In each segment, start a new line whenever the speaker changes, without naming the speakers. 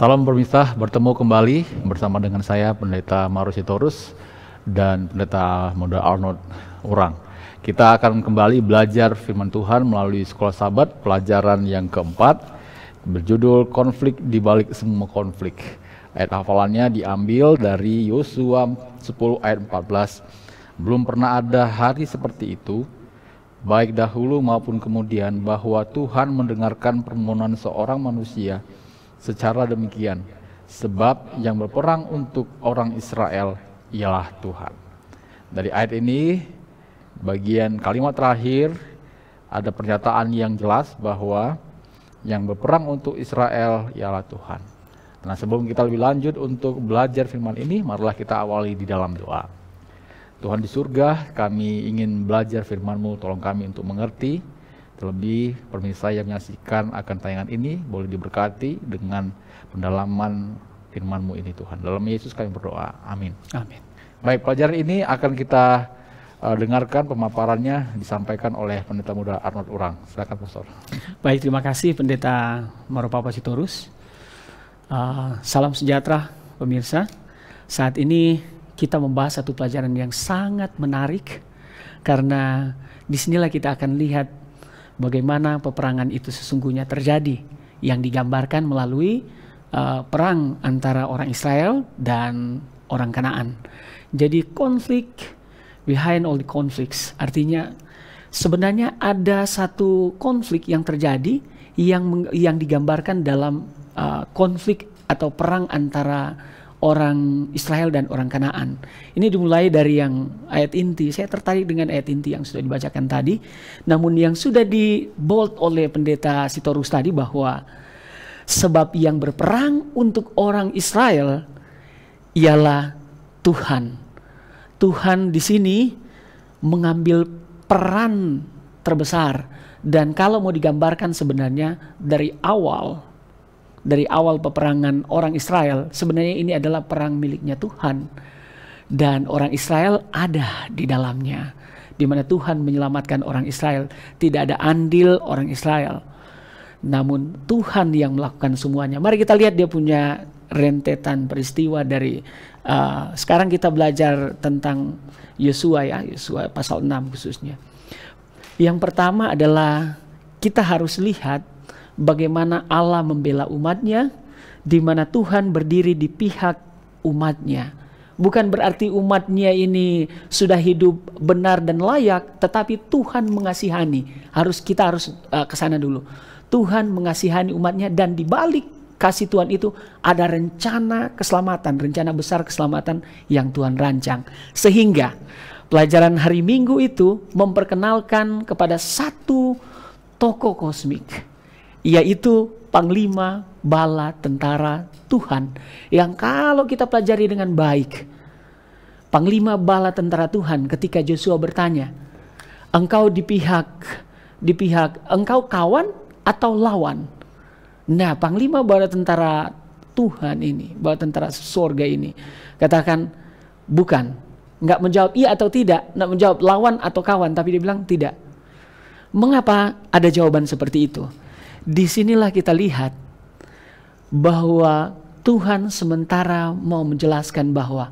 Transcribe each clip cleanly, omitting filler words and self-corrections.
Salam pemirsa, bertemu kembali bersama dengan saya Pendeta Mauro Sitorus dan Pendeta Muda Arnold Urang. Kita akan kembali belajar firman Tuhan melalui Sekolah Sabat, pelajaran yang keempat, berjudul Konflik di Balik Semua Konflik. Ayat hafalannya diambil dari Yosua 10 ayat 14. Belum pernah ada hari seperti itu, baik dahulu maupun kemudian, bahwa Tuhan mendengarkan permohonan seorang manusia secara demikian, sebab yang berperang untuk orang Israel ialah Tuhan. Dari ayat ini, bagian kalimat terakhir, ada pernyataan yang jelas bahwa yang berperang untuk Israel ialah Tuhan. Nah, sebelum kita lebih lanjut untuk belajar firman ini, marilah kita awali di dalam doa. Tuhan di surga, kami ingin belajar firman-Mu, tolong kami untuk mengerti. Terlebih pemirsa yang menyaksikan akan tayangan ini boleh diberkati dengan pendalaman firman-Mu ini Tuhan. Dalam Yesus kami berdoa, amin.
Amin.
Baik, pelajaran ini akan kita dengarkan pemaparannya disampaikan oleh Pendeta Muda Arnold Urang. Silakan Pastor.
Baik, terima kasih Pendeta Mauro Sitorus. Salam sejahtera pemirsa. Saat ini kita membahas satu pelajaran yang sangat menarik, karena disinilah kita akan lihat bagaimana peperangan itu sesungguhnya terjadi, yang digambarkan melalui perang antara orang Israel dan orang Kanaan. Jadi konflik, behind all the conflicts, artinya sebenarnya ada satu konflik yang terjadi yang digambarkan dalam konflik atau perang antara orang Israel dan orang Kanaan. Ini dimulai dari yang ayat inti. Saya tertarik dengan ayat inti yang sudah dibacakan tadi. Namun yang sudah di bold oleh Pendeta Sitorus tadi, bahwa sebab yang berperang untuk orang Israel ialah Tuhan. Tuhan di sini mengambil peran terbesar, dan kalau mau digambarkan sebenarnya dari awal peperangan orang Israel, sebenarnya ini adalah perang miliknya Tuhan, dan orang Israel ada di dalamnya, di mana Tuhan menyelamatkan orang Israel. Tidak ada andil orang Israel, namun Tuhan yang melakukan semuanya. Mari kita lihat dia punya rentetan peristiwa dari sekarang kita belajar tentang Yosua, ya, Yosua pasal 6 khususnya. Yang pertama adalah kita harus lihat bagaimana Allah membela umatnya, di mana Tuhan berdiri di pihak umatnya. Bukan berarti umatnya ini sudah hidup benar dan layak, tetapi Tuhan mengasihani. Kita harus ke sana dulu. Tuhan mengasihani umatnya, dan di balik kasih Tuhan itu ada rencana keselamatan, rencana besar keselamatan yang Tuhan rancang. Sehingga pelajaran hari Minggu itu memperkenalkan kepada satu tokoh kosmik, yaitu Panglima Bala Tentara Tuhan, yang kalau kita pelajari dengan baik, Panglima Bala Tentara Tuhan ketika Yosua bertanya, engkau di pihak engkau kawan atau lawan? Nah, Panglima Bala Tentara Tuhan ini, Bala Tentara Sorga ini katakan bukan, nggak menjawab iya atau tidak, nggak menjawab lawan atau kawan, tapi dia bilang tidak. Mengapa ada jawaban seperti itu? Disinilah kita lihat bahwa Tuhan sementara mau menjelaskan bahwa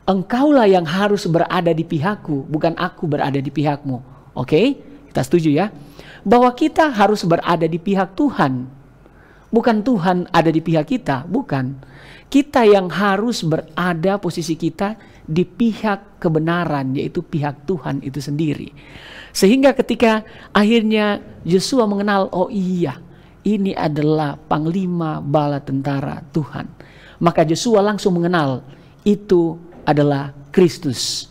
engkaulah yang harus berada di pihakku, bukan aku berada di pihakmu. Oke? Kita setuju ya? Bahwa kita harus berada di pihak Tuhan. Bukan Tuhan ada di pihak kita, bukan. Kita yang harus berada posisi kita di pihak kebenaran, yaitu pihak Tuhan itu sendiri. Sehingga ketika akhirnya Yosua mengenal, oh iya, ini adalah Panglima Bala Tentara Tuhan, maka Yosua langsung mengenal itu adalah Kristus.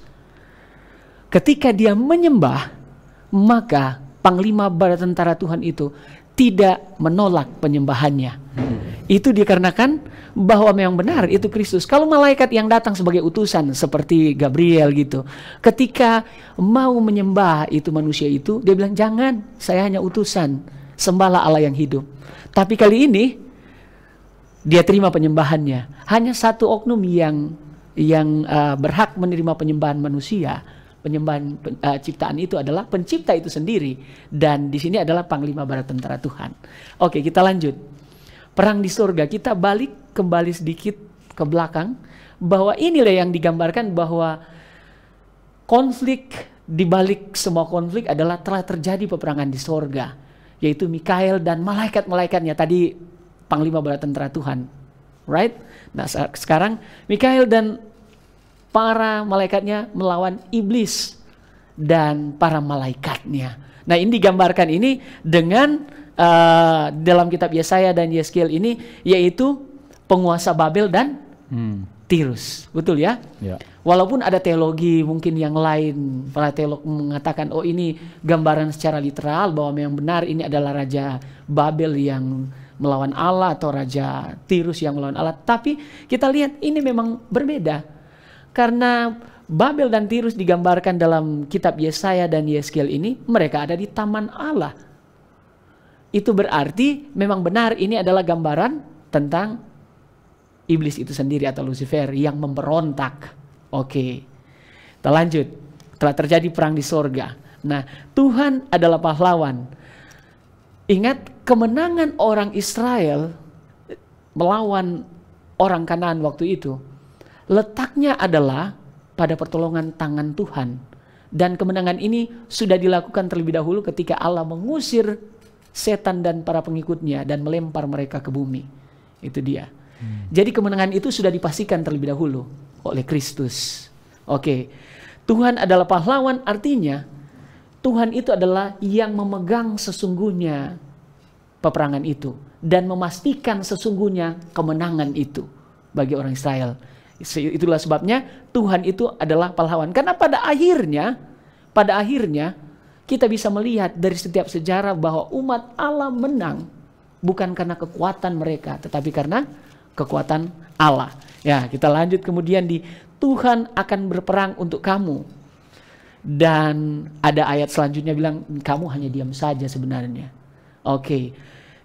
Ketika dia menyembah, maka Panglima Bala Tentara Tuhan itu tidak menolak penyembahannya. Itu dikarenakan bahwa memang benar itu Kristus. Kalau malaikat yang datang sebagai utusan seperti Gabriel gitu, ketika mau menyembah itu manusia itu, dia bilang jangan, saya hanya utusan, sembahlah Allah yang hidup. Tapi kali ini dia terima penyembahannya. Hanya satu oknum yang berhak menerima penyembahan manusia. Penyembahan ciptaan itu adalah pencipta itu sendiri, dan di sini adalah Panglima Bala Tentara Tuhan. Oke, kita lanjut. Perang di surga, kita balik kembali sedikit ke belakang, bahwa inilah yang digambarkan bahwa konflik di balik semua konflik adalah telah terjadi peperangan di sorga, yaitu Mikael dan malaikat-malaikatnya, tadi panglima bala tentara Tuhan, right? Nah sekarang Mikael dan para malaikatnya melawan iblis dan para malaikatnya. Nah ini digambarkan ini dengan dalam kitab Yesaya dan Yeskiel ini, yaitu penguasa Babel dan Tirus, betul ya?
Ya.
Walaupun ada teologi mungkin yang lain, para teolog mengatakan oh ini gambaran secara literal bahwa yang benar ini adalah Raja Babel yang melawan Allah atau Raja Tirus yang melawan Allah. Tapi kita lihat ini memang berbeda, karena Babel dan Tirus digambarkan dalam kitab Yesaya dan Yeskiel ini, mereka ada di taman Allah. Itu berarti memang benar ini adalah gambaran tentang iblis itu sendiri atau Lucifer yang memberontak. Oke, kita lanjut. Telah terjadi perang di sorga. Nah, Tuhan adalah pahlawan. Ingat kemenangan orang Israel melawan orang Kanaan waktu itu, letaknya adalah pada pertolongan tangan Tuhan. Dan kemenangan ini sudah dilakukan terlebih dahulu ketika Allah mengusir setan dan para pengikutnya dan melempar mereka ke bumi. Itu dia. Jadi kemenangan itu sudah dipastikan terlebih dahulu oleh Kristus. Oke, Tuhan adalah pahlawan, artinya Tuhan itu adalah yang memegang sesungguhnya peperangan itu dan memastikan sesungguhnya kemenangan itu bagi orang Israel. Itulah sebabnya Tuhan itu adalah pahlawan. Karena pada akhirnya kita bisa melihat dari setiap sejarah bahwa umat Allah menang bukan karena kekuatan mereka, tetapi karena kekuatan Allah. Ya, kita lanjut kemudian di Tuhan akan berperang untuk kamu. Dan ada ayat selanjutnya bilang kamu hanya diam saja sebenarnya. Oke.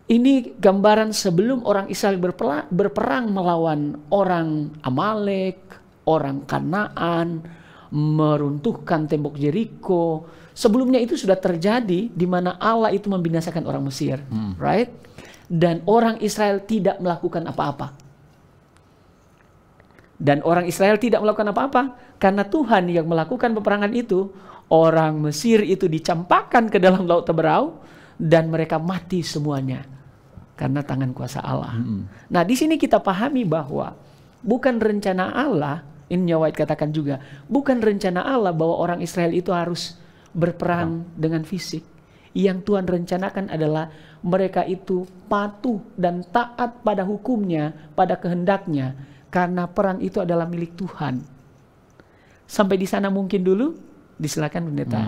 Ini gambaran sebelum orang Israel berperang melawan orang Amalek, orang Kanaan, meruntuhkan tembok Yeriko. Sebelumnya itu sudah terjadi di mana Allah itu membinasakan orang Mesir, right? Dan orang Israel tidak melakukan apa-apa. Dan orang Israel tidak melakukan apa-apa karena Tuhan yang melakukan peperangan itu. Orang Mesir itu dicampakkan ke dalam laut Teberau dan mereka mati semuanya karena tangan kuasa Allah. Nah, di sini kita pahami bahwa bukan rencana Allah, ini White katakan juga, bukan rencana Allah bahwa orang Israel itu harus berperang dengan fisik. Yang Tuhan rencanakan adalah mereka itu patuh dan taat pada hukumnya, pada kehendaknya, karena perang itu adalah milik Tuhan. Sampai di sana mungkin dulu, disilakan Pendeta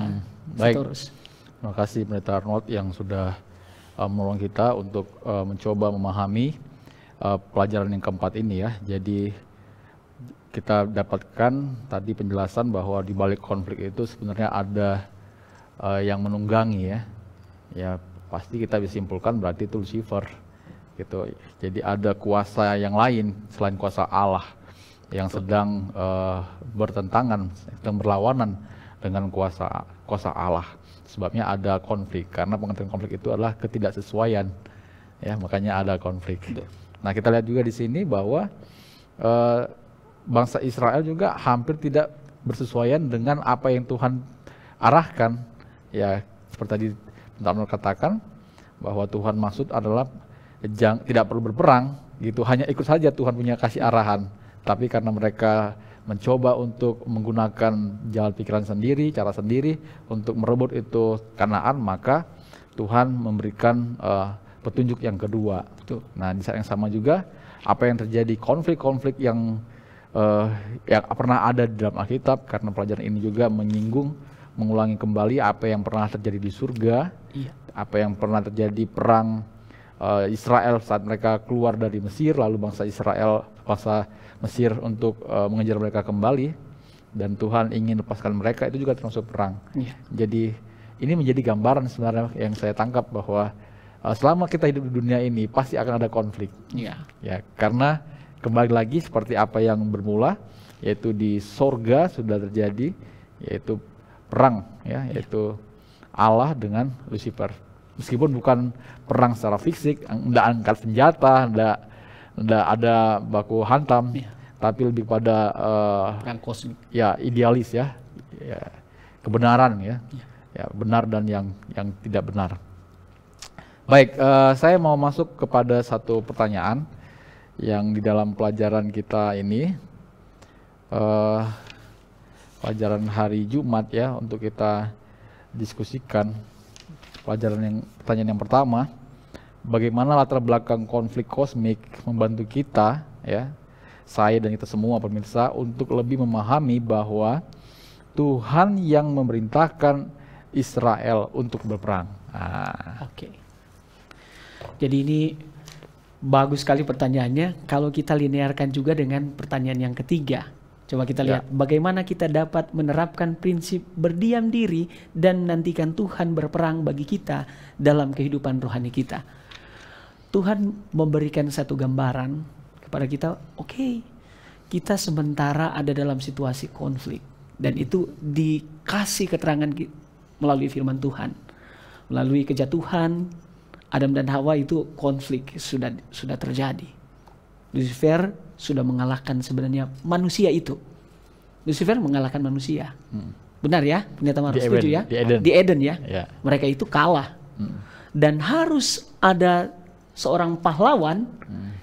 Sitorus.
Terima kasih Pendeta Arnold yang sudah menolong kita untuk mencoba memahami pelajaran yang keempat ini ya. Jadi kita dapatkan tadi penjelasan bahwa di balik konflik itu sebenarnya ada yang menunggangi ya. Ya pasti kita bisa simpulkan berarti itu Lucifer gitu. Jadi ada kuasa yang lain selain kuasa Allah yang sedang bertentangan, sedang berlawanan dengan kuasa Allah. Sebabnya ada konflik, karena pengertian konflik itu adalah ketidaksesuaian, ya makanya ada konflik. Nah kita lihat juga di sini bahwa bangsa Israel juga hampir tidak bersesuaian dengan apa yang Tuhan arahkan. Ya seperti tadi Tuhan katakan bahwa Tuhan maksud adalah tidak perlu berperang, gitu, hanya ikut saja Tuhan punya kasih arahan. Tapi karena mereka mencoba untuk menggunakan jalan pikiran sendiri, cara sendiri untuk merebut itu Kanaan, maka Tuhan memberikan petunjuk yang kedua. Nah di saat yang sama juga apa yang terjadi konflik-konflik yang pernah ada di dalam Alkitab, karena pelajaran ini juga mengulangi kembali apa yang pernah terjadi di surga, apa yang pernah terjadi perang Israel saat mereka keluar dari Mesir, lalu bangsa Mesir untuk mengejar mereka kembali, dan Tuhan ingin lepaskan mereka, itu juga termasuk perang. Jadi ini menjadi gambaran sebenarnya yang saya tangkap bahwa selama kita hidup di dunia ini pasti akan ada konflik. Ya, karena kembali lagi seperti apa yang bermula, yaitu di sorga sudah terjadi, yaitu perang, ya, yaitu Allah dengan Lucifer. Meskipun bukan perang secara fisik, tidak angkat senjata, Nggak ada baku hantam,
Ya.
tapi lebih pada
Perang kosmik.
ya idealis ya, kebenaran ya, ya benar dan yang tidak benar. Baik, saya mau masuk kepada satu pertanyaan yang di dalam pelajaran kita ini, pelajaran hari Jumat ya, untuk kita diskusikan. Pertanyaan yang pertama, bagaimana latar belakang konflik kosmik membantu kita ya, saya dan kita semua pemirsa, untuk lebih memahami bahwa Tuhan yang memerintahkan Israel untuk berperang.
Oke. Jadi ini bagus sekali pertanyaannya. Kalau kita linearkan juga dengan pertanyaan yang ketiga. Coba kita lihat bagaimana kita dapat menerapkan prinsip berdiam diri dan menantikan Tuhan berperang bagi kita dalam kehidupan rohani kita. Tuhan memberikan satu gambaran kepada kita, oke, kita sementara ada dalam situasi konflik. Dan itu dikasih keterangan melalui firman Tuhan. Melalui kejatuhan, Adam dan Hawa itu konflik sudah terjadi. Lucifer sudah mengalahkan sebenarnya manusia itu. Lucifer mengalahkan manusia. Benar ya? Pendeta Marus setuju ya? Di Eden ya? Mereka itu kalah. Dan harus ada seorang pahlawan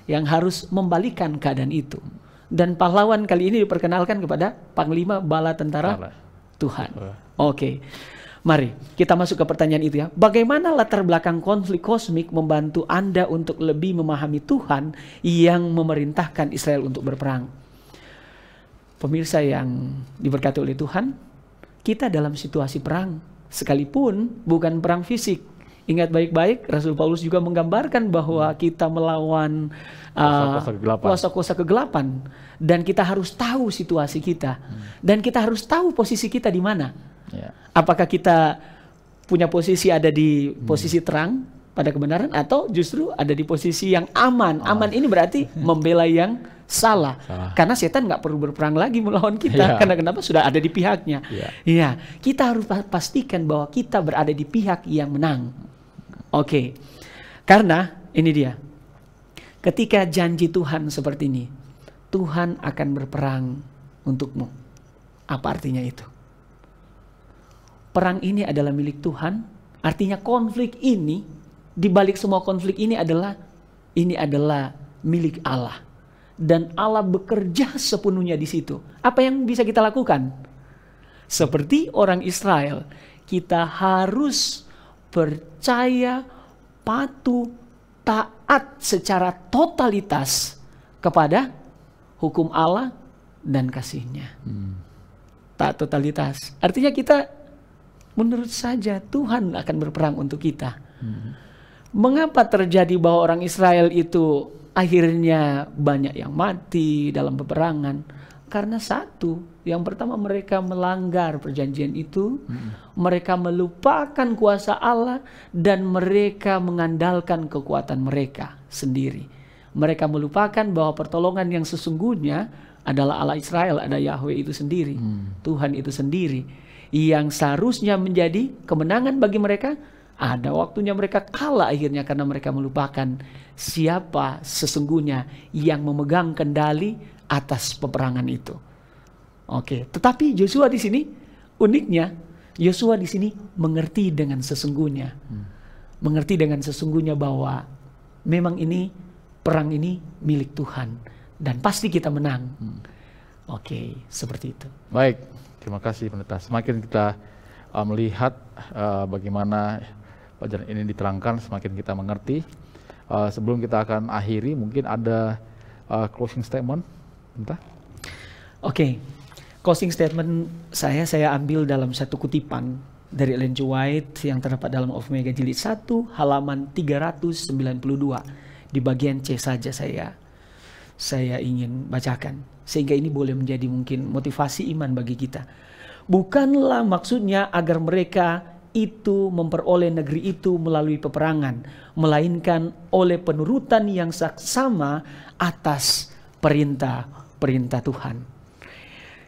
yang harus membalikan keadaan itu. Dan pahlawan kali ini diperkenalkan kepada Panglima Bala Tentara Tuhan. Oke. Mari kita masuk ke pertanyaan itu ya. Bagaimana latar belakang konflik kosmik membantu Anda untuk lebih memahami Tuhan yang memerintahkan Israel untuk berperang? Pemirsa yang diberkati oleh Tuhan, kita dalam situasi perang, sekalipun bukan perang fisik. Ingat baik-baik, Rasul Paulus juga menggambarkan bahwa kita melawan kuasa-kuasa kegelapan. Dan kita harus tahu situasi kita. Dan kita harus tahu posisi kita di mana. Apakah kita punya posisi ada di posisi terang pada kebenaran, atau justru ada di posisi yang aman? Aman ini berarti membela yang salah. Karena setan nggak perlu berperang lagi melawan kita. Karena kenapa? Sudah ada di pihaknya. Kita harus pastikan bahwa kita berada di pihak yang menang. Oke. Karena ini dia. Ketika janji Tuhan seperti ini, Tuhan akan berperang untukmu. Apa artinya itu? Perang ini adalah milik Tuhan, artinya konflik ini, dibalik semua konflik ini adalah milik Allah. Dan Allah bekerja sepenuhnya di situ. Apa yang bisa kita lakukan? Seperti orang Israel, kita harus percaya, patuh, taat secara totalitas kepada hukum Allah dan kasih-Nya. Taat totalitas. Artinya kita menurut saja Tuhan akan berperang untuk kita. Mengapa terjadi bahwa orang Israel itu akhirnya banyak yang mati dalam peperangan? Karena satu, yang pertama mereka melanggar perjanjian itu, mereka melupakan kuasa Allah, dan mereka mengandalkan kekuatan mereka sendiri. Mereka melupakan bahwa pertolongan yang sesungguhnya adalah Allah Israel, ada Yahweh itu sendiri, Tuhan itu sendiri, yang seharusnya menjadi kemenangan bagi mereka. Ada waktunya mereka kalah akhirnya karena mereka melupakan siapa sesungguhnya yang memegang kendali atas peperangan itu. Oke, tetapi Yosua di sini uniknya, Yosua di sini mengerti dengan sesungguhnya. Mengerti dengan sesungguhnya bahwa memang ini perang ini milik Tuhan dan pasti kita menang. Oke, seperti itu.
Baik, terima kasih Pendeta. Semakin kita melihat bagaimana pelajaran ini diterangkan, semakin kita mengerti. Sebelum kita akan akhiri, mungkin ada closing statement, Pendeta?
Oke, closing statement saya ambil dalam satu kutipan dari Ellen G. White yang terdapat dalam Of Omega jilid 1 halaman 392. Di bagian C saja saya ingin bacakan, sehingga ini boleh menjadi mungkin motivasi iman bagi kita. Bukanlah maksudnya agar mereka itu memperoleh negeri itu melalui peperangan, melainkan oleh penurutan yang saksama atas perintah Tuhan.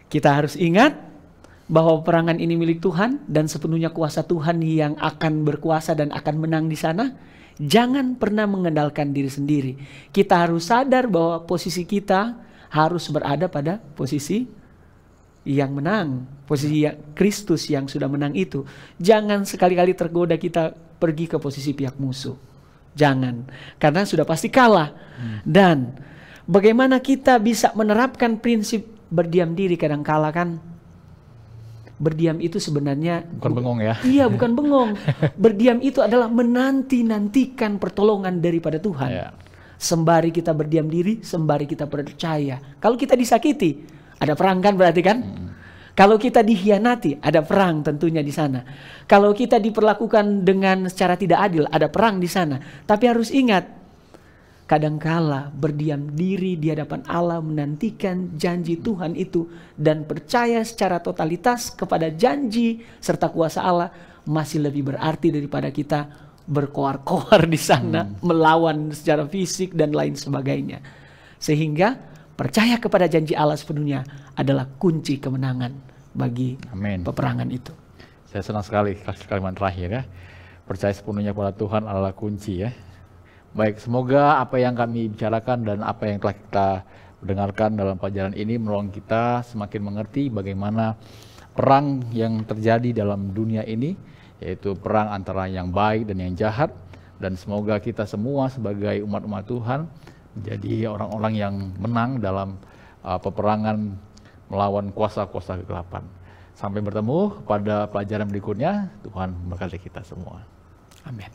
Kita harus ingat bahwa peperangan ini milik Tuhan dan sepenuhnya kuasa Tuhan yang akan berkuasa dan akan menang di sana, jangan pernah mengandalkan diri sendiri. Kita harus sadar bahwa posisi kita harus berada pada posisi yang menang, posisi Kristus yang sudah menang itu. Jangan sekali-kali tergoda kita pergi ke posisi pihak musuh. Jangan, karena sudah pasti kalah. Dan bagaimana kita bisa menerapkan prinsip berdiam diri kadang-kala kan? Berdiam itu sebenarnya
Bukan bengong ya.
Iya, bukan bengong. Berdiam itu adalah menanti-nantikan pertolongan daripada Tuhan.
Ya.
Sembari kita berdiam diri, sembari kita percaya. Kalau kita disakiti, ada perang kan berarti kan? Kalau kita dikhianati, ada perang tentunya di sana. Kalau kita diperlakukan dengan secara tidak adil, ada perang di sana. Tapi harus ingat, kadangkala berdiam diri di hadapan Allah, menantikan janji Tuhan itu, dan percaya secara totalitas kepada janji serta kuasa Allah, masih lebih berarti daripada kita berkoar-koar di sana, melawan secara fisik dan lain sebagainya. Sehingga percaya kepada janji Allah sepenuhnya adalah kunci kemenangan bagi
Amin.
peperangan itu.
Saya senang sekali kalimat terakhir ya. Percaya sepenuhnya pada Tuhan adalah kunci ya. Baik, semoga apa yang kami bicarakan dan apa yang telah kita dengarkan dalam pelajaran ini menolong kita semakin mengerti bagaimana perang yang terjadi dalam dunia ini, yaitu perang antara yang baik dan yang jahat. Dan semoga kita semua sebagai umat-umat Tuhan menjadi orang-orang yang menang dalam peperangan melawan kuasa-kuasa kegelapan. Sampai bertemu pada pelajaran berikutnya. Tuhan memberkati kita semua.
Amin.